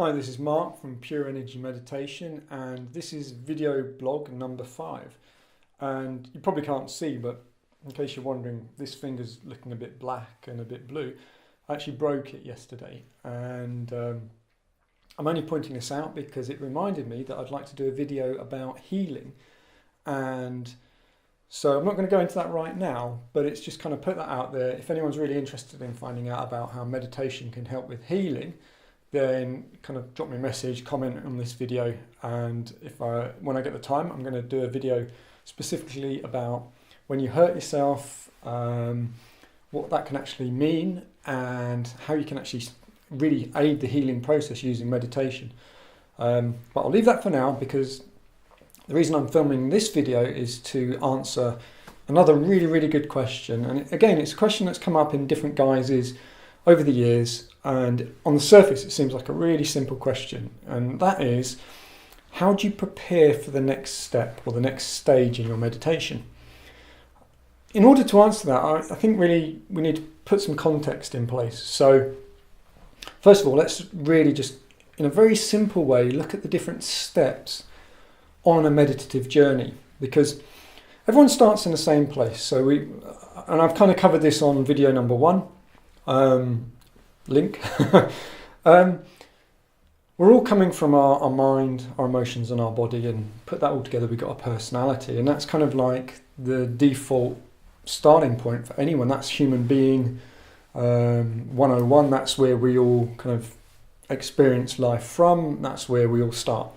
Hi, this is Mark from Pure Energy Meditation, and this is video blog number 5. And you probably can't see, but in case you're wondering, this finger's looking a bit black and a bit blue. I actually broke it yesterday, and I'm only pointing this out because it reminded me that I'd like to do a video about healing. And so I'm not going to go into that right now, but it's just kind of put that out there. If anyone's really interested in finding out about how meditation can help with healing, then kind of drop me a message, comment on this video, and when I get the time, I'm going to do a video specifically about when you hurt yourself, what that can actually mean, and how you can actually really aid the healing process using meditation. But I'll leave that for now, because the reason I'm filming this video is to answer another really good question. And again, it's a question that's come up in different guises over the years, and on the surface it seems like a really simple question, and that is, how do you prepare for the next step or the next stage in your meditation? In order to answer that, I think really we need to put some context in place. So first of all, let's really just, in a very simple way, look at the different steps on a meditative journey, because everyone starts in the same place. So and I've kind of covered this on video number 1. Link. We're all coming from our mind, our emotions and our body, and put that all together we've got a personality, and that's kind of like the default starting point for anyone. That's human being 101. That's where we all kind of experience life from. That's where we all start.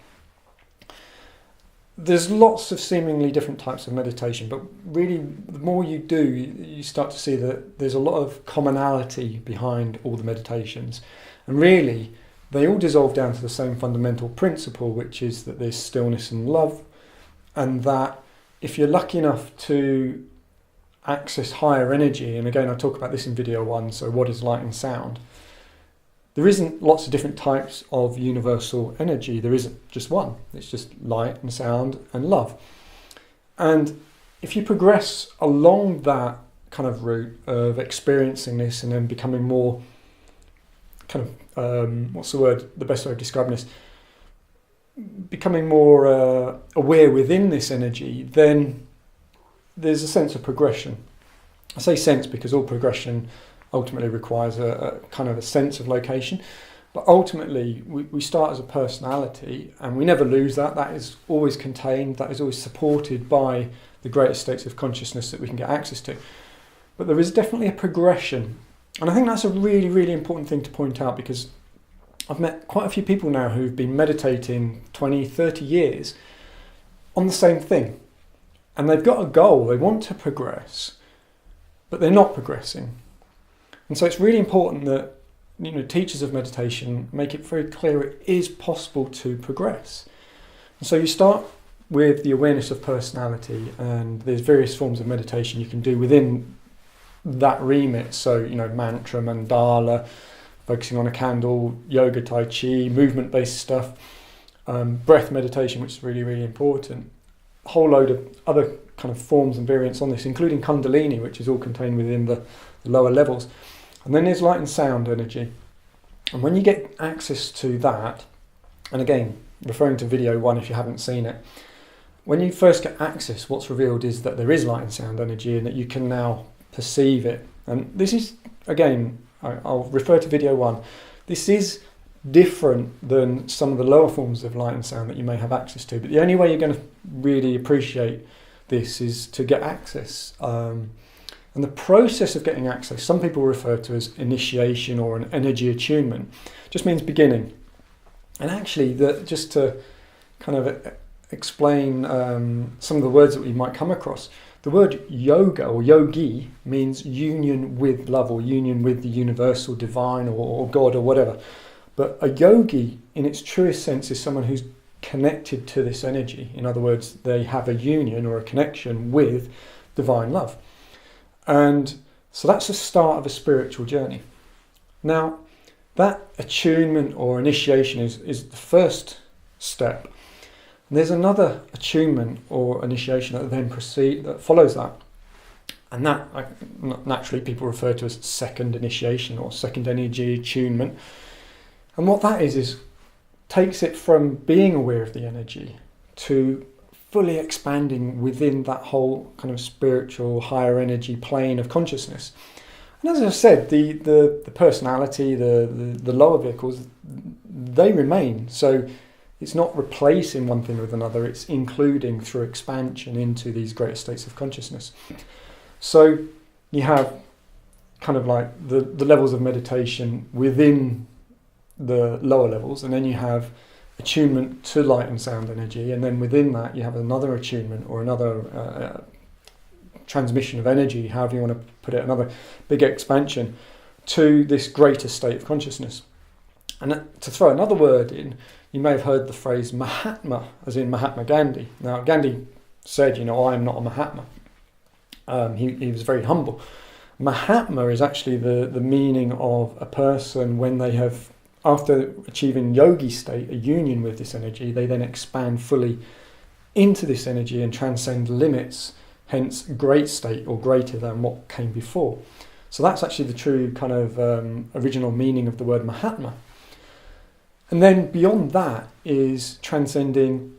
There's lots of seemingly different types of meditation, but really the more you do, you start to see that there's a lot of commonality behind all the meditations. And really, they all dissolve down to the same fundamental principle, which is that there's stillness and love, and that if you're lucky enough to access higher energy, and again I talk about this in video 1, so what is light and sound? There isn't lots of different types of universal energy. There isn't just one. It's just light and sound and love. And if you progress along that kind of route of experiencing this and then becoming more kind of, what's the word, the best way of describing this? Becoming more aware within this energy, then there's a sense of progression. I say sense because all progression ultimately requires a kind of a sense of location, but ultimately we start as a personality, and we never lose that. That is always contained, that is always supported by the greatest states of consciousness that we can get access to. But there is definitely a progression, and I think that's a really important thing to point out, because I've met quite a few people now who've been meditating 20-30 years on the same thing, and they've got a goal, they want to progress, but they're not progressing. And so it's really important that, teachers of meditation make it very clear it is possible to progress. And so you start with the awareness of personality, and there's various forms of meditation you can do within that remit. So, mantra, mandala, focusing on a candle, yoga, tai chi, movement-based stuff, breath meditation, which is really important. A whole load of other kind of forms and variants on this, including kundalini, which is all contained within the lower levels. And then there's light and sound energy. And when you get access to that, and again, referring to video 1 if you haven't seen it, when you first get access, what's revealed is that there is light and sound energy, and that you can now perceive it. And this is, again, I'll refer to video 1. This is different than some of the lower forms of light and sound that you may have access to. But the only way you're going to really appreciate this is to get access. And the process of getting access, some people refer to as initiation or an energy attunement, just means beginning. And actually, just to kind of explain some of the words that we might come across, the word yoga or yogi means union with love, or union with the universal divine or God or whatever. But a yogi, in its truest sense, is someone who's connected to this energy. In other words, they have a union or a connection with divine love. And so that's the start of a spiritual journey. Now, that attunement or initiation is the first step. And there's another attunement or initiation that follows that. And that, naturally, people refer to as second initiation or second energy attunement. And what that is takes it from being aware of the energy to fully expanding within that whole kind of spiritual, higher energy plane of consciousness. And as I said, the personality, the lower vehicles, they remain. So it's not replacing one thing with another, it's including through expansion into these greater states of consciousness. So you have kind of like the levels of meditation within the lower levels, and then you have attunement to light and sound energy, and then within that you have another attunement or another transmission of energy, however you want to put it, another big expansion to this greater state of consciousness. And to throw another word in, you may have heard the phrase Mahatma, as in Mahatma Gandhi. Now Gandhi said, I am not a Mahatma. He was very humble. Mahatma is actually the meaning of a person when they have, after achieving yogi state, a union with this energy, they then expand fully into this energy and transcend limits, hence great state or greater than what came before. So that's actually the true kind of original meaning of the word Mahatma. And then beyond that is transcending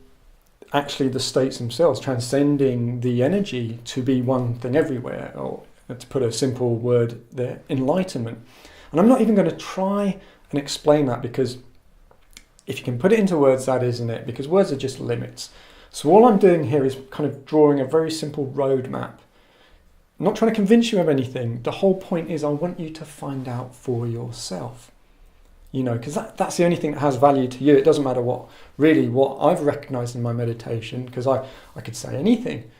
actually the states themselves, transcending the energy to be one thing everywhere, or to put a simple word there, enlightenment. And I'm not even going to try and explain that, because if you can put it into words, that isn't it, because words are just limits. So all I'm doing here is kind of drawing a very simple roadmap. I'm not trying to convince you of anything. The whole point is I want you to find out for yourself. Because that's the only thing that has value to you. It doesn't matter what I've recognized in my meditation, because I could say anything.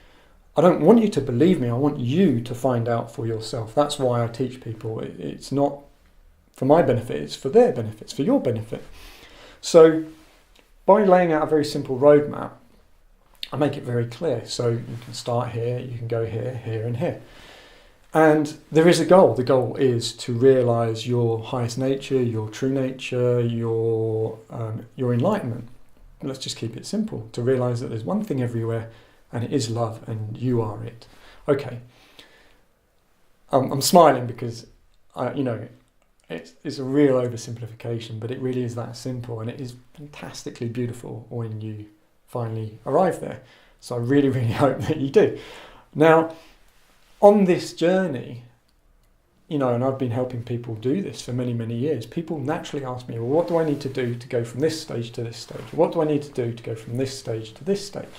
I don't want you to believe me. I want you to find out for yourself. That's why I teach people. It's not for my benefit, it's for their benefit, it's for your benefit. So by laying out a very simple roadmap, I make it very clear. So you can start here, you can go here, here and here. And there is a goal. The goal is to realize your highest nature, your true nature, your enlightenment. Let's just keep it simple. To realize that there's one thing everywhere, and it is love, and you are it. Okay. I'm smiling because it's a real oversimplification, but it really is that simple, and it is fantastically beautiful when you finally arrive there. So I really, really hope that you do. Now, on this journey, and I've been helping people do this for many, many years, people naturally ask me, well, what do I need to do to go from this stage to this stage? What do I need to do to go from this stage to this stage?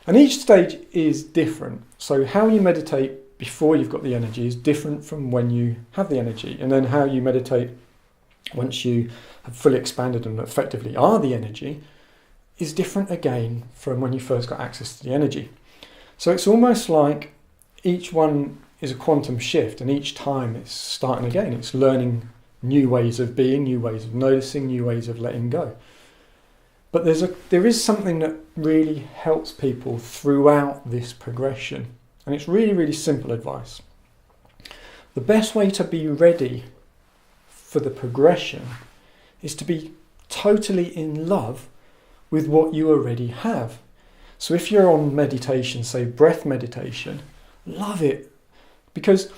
And each stage is different. So how you meditate before you've got the energy is different from when you have the energy. And then how you meditate once you have fully expanded and effectively are the energy is different again from when you first got access to the energy. So it's almost like each one is a quantum shift, and each time it's starting again. It's learning new ways of being, new ways of noticing, new ways of letting go. But there is something that really helps people throughout this progression. And it's really, really simple advice. The best way to be ready for the progression is to be totally in love with what you already have. So if you're on meditation, say breath meditation, love it. Because,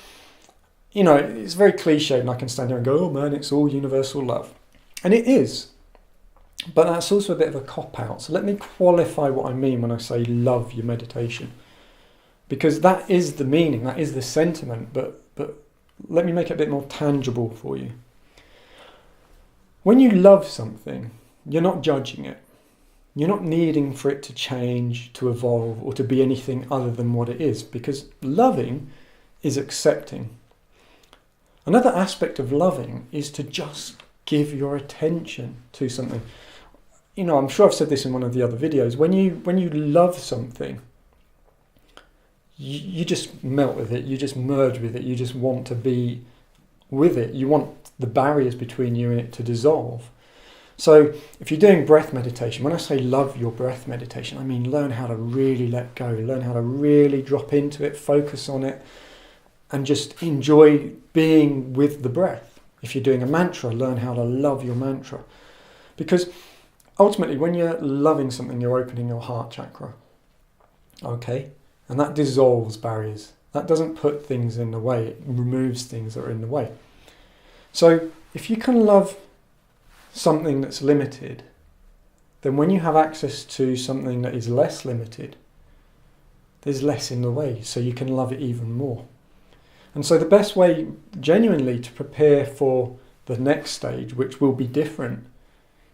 it's very cliched, and I can stand here and go, oh man, it's all universal love. And it is. But that's also a bit of a cop-out. So let me qualify what I mean when I say love your meditation. Because that is the meaning, that is the sentiment, but let me make it a bit more tangible for you. When you love something, you're not judging it. You're not needing for it to change, to evolve, or to be anything other than what it is, because loving is accepting. Another aspect of loving is to just give your attention to something. I'm sure I've said this in one of the other videos. When you love something, you just melt with it, you just merge with it, you just want to be with it. You want the barriers between you and it to dissolve. So if you're doing breath meditation, when I say love your breath meditation, I mean learn how to really let go, learn how to really drop into it, focus on it, and just enjoy being with the breath. If you're doing a mantra, learn how to love your mantra. Because ultimately, when you're loving something, you're opening your heart chakra. Okay? And that dissolves barriers. That doesn't put things in the way. It removes things that are in the way. So if you can love something that's limited, then when you have access to something that is less limited, there's less in the way, so you can love it even more. And so the best way genuinely to prepare for the next stage, which will be different,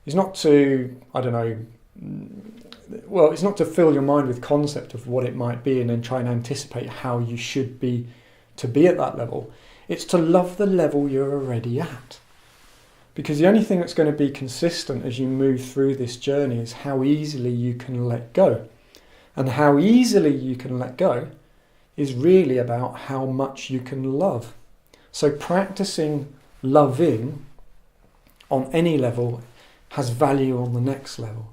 is not to, it's not to fill your mind with concept of what it might be and then try and anticipate how you should be to be at that level. It's to love the level you're already at. Because the only thing that's going to be consistent as you move through this journey is how easily you can let go. And how easily you can let go is really about how much you can love. So practicing loving on any level has value on the next level.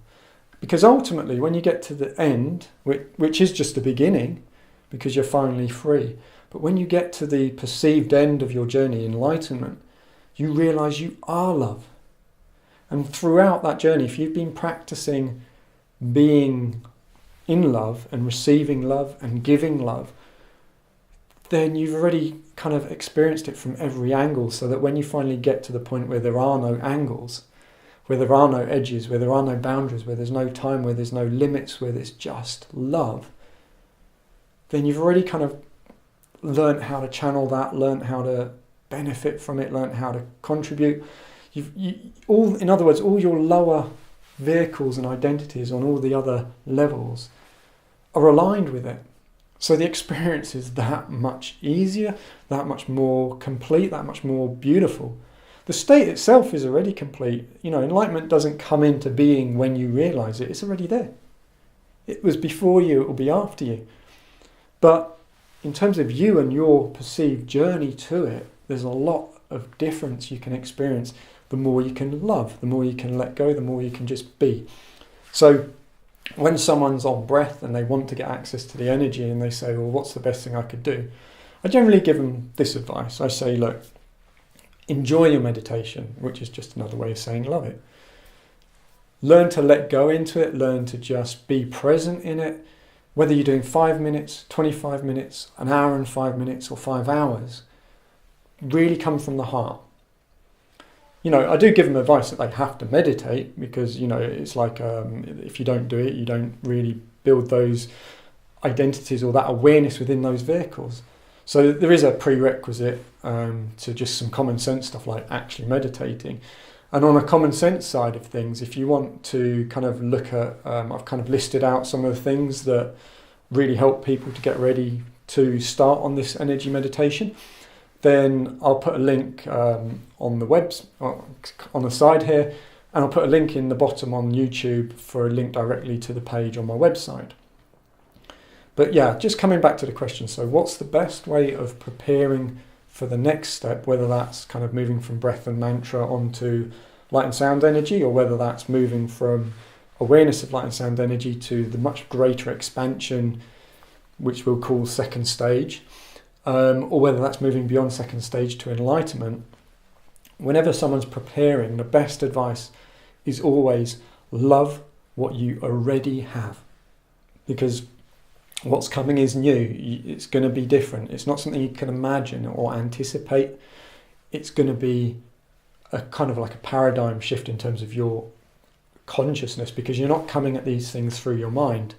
Because ultimately, when you get to the end, which is just the beginning, because you're finally free, but when you get to the perceived end of your journey, enlightenment, you realize you are love. And throughout that journey, if you've been practicing being in love and receiving love and giving love, then you've already kind of experienced it from every angle, so that when you finally get to the point where there are no angles, where there are no edges, where there are no boundaries, where there's no time, where there's no limits, where there's just love, then you've already kind of learnt how to channel that, learnt how to benefit from it, learnt how to contribute. In other words, all your lower vehicles and identities on all the other levels are aligned with it. So the experience is that much easier, that much more complete, that much more beautiful. The state itself is already complete. Enlightenment doesn't come into being when you realise it. It's already there. It was before you, it will be after you. But in terms of you and your perceived journey to it, there's a lot of difference you can experience the more you can love, the more you can let go, the more you can just be. So when someone's on breath and they want to get access to the energy and they say, well, what's the best thing I could do? I generally give them this advice. I say, look, enjoy your meditation, which is just another way of saying love it. Learn to let go into it, learn to just be present in it. Whether you're doing 5 minutes, 25 minutes, an hour and 5 minutes, or 5 hours, really come from the heart. I do give them advice that they have to meditate, because, it's like if you don't do it, you don't really build those identities or that awareness within those vehicles. So there is a prerequisite to just some common sense stuff like actually meditating. And on a common sense side of things, if you want to kind of look at, I've kind of listed out some of the things that really help people to get ready to start on this energy meditation, then I'll put a link on the side here, and I'll put a link in the bottom on YouTube for a link directly to the page on my website. But yeah, just coming back to the question, so what's the best way of preparing for the next step, whether that's kind of moving from breath and mantra onto light and sound energy, or whether that's moving from awareness of light and sound energy to the much greater expansion, which we'll call second stage, or whether that's moving beyond second stage to enlightenment. Whenever someone's preparing, the best advice is always love what you already have, because what's coming is new. It's going to be different. It's not something you can imagine or anticipate. It's going to be a kind of like a paradigm shift in terms of your consciousness, because you're not coming at these things through your mind.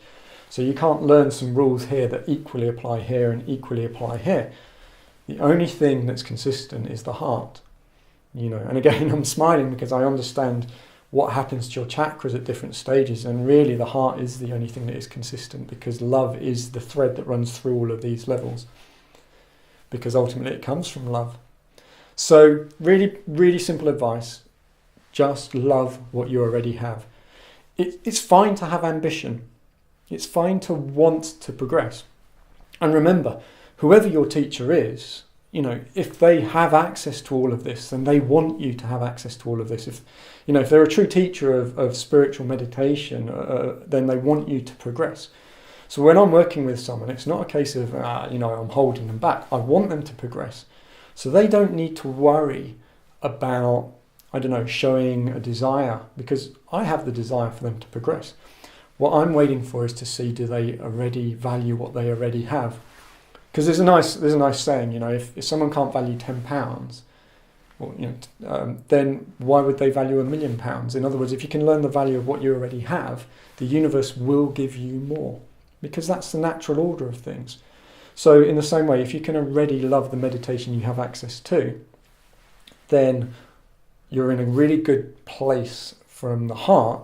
So you can't learn some rules here that equally apply here and equally apply here. The only thing that's consistent is the heart. And again, I'm smiling because I understand what happens to your chakras at different stages, and really the heart is the only thing that is consistent, because love is the thread that runs through all of these levels, because ultimately it comes from love. So really, really simple advice: just love what you already have. It's fine to have ambition. It's fine to want to progress. And remember, whoever your teacher is, if they have access to all of this, then they want you to have access to all of this. If they're a true teacher of spiritual meditation, then they want you to progress. So when I'm working with someone, it's not a case of, I'm holding them back. I want them to progress. So they don't need to worry about, showing a desire, because I have the desire for them to progress. What I'm waiting for is to see, do they already value what they already have? Because there's a nice saying, if someone can't value £10, or then why would they value £1 million? In other words, if you can learn the value of what you already have, the universe will give you more, because that's the natural order of things. So in the same way, if you can already love the meditation you have access to, then you're in a really good place from the heart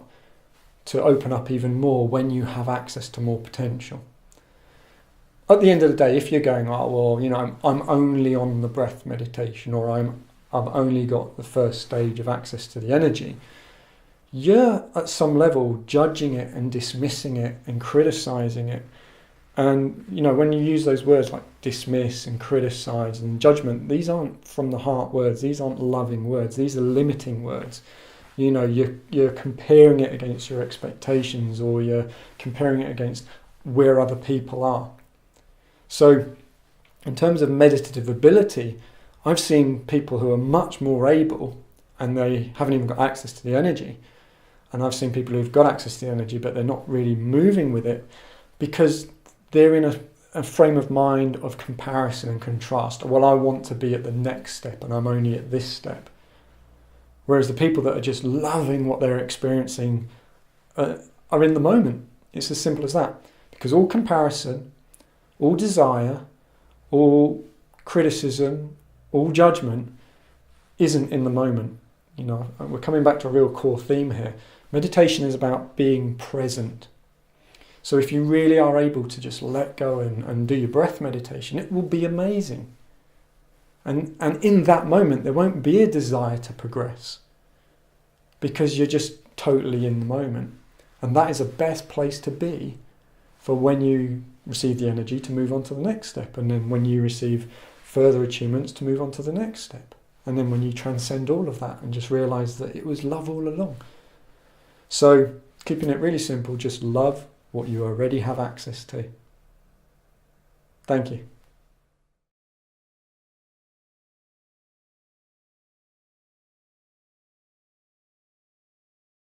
to open up even more when you have access to more potential. At the end of the day, if you're going, I'm only on the breath meditation, or I've only got the first stage of access to the energy, you're at some level judging it and dismissing it and criticizing it. And when you use those words like dismiss and criticize and judgment, these aren't from the heart words. These aren't loving words. These are limiting words. You're comparing it against your expectations, or you're comparing it against where other people are. So in terms of meditative ability, I've seen people who are much more able and they haven't even got access to the energy. And I've seen people who've got access to the energy, but they're not really moving with it because they're in a frame of mind of comparison and contrast. Well, I want to be at the next step and I'm only at this step. Whereas the people that are just loving what they're experiencing are in the moment. It's as simple as that. Because all comparison, all desire, all criticism, all judgment isn't in the moment. We're coming back to a real core theme here. Meditation is about being present. So if you really are able to just let go and do your breath meditation, it will be amazing. And in that moment, there won't be a desire to progress because you're just totally in the moment. And that is the best place to be for when you receive the energy to move on to the next step. And then when you receive further achievements to move on to the next step. And then when you transcend all of that and just realize that it was love all along. So keeping it really simple, just love what you already have access to. Thank you.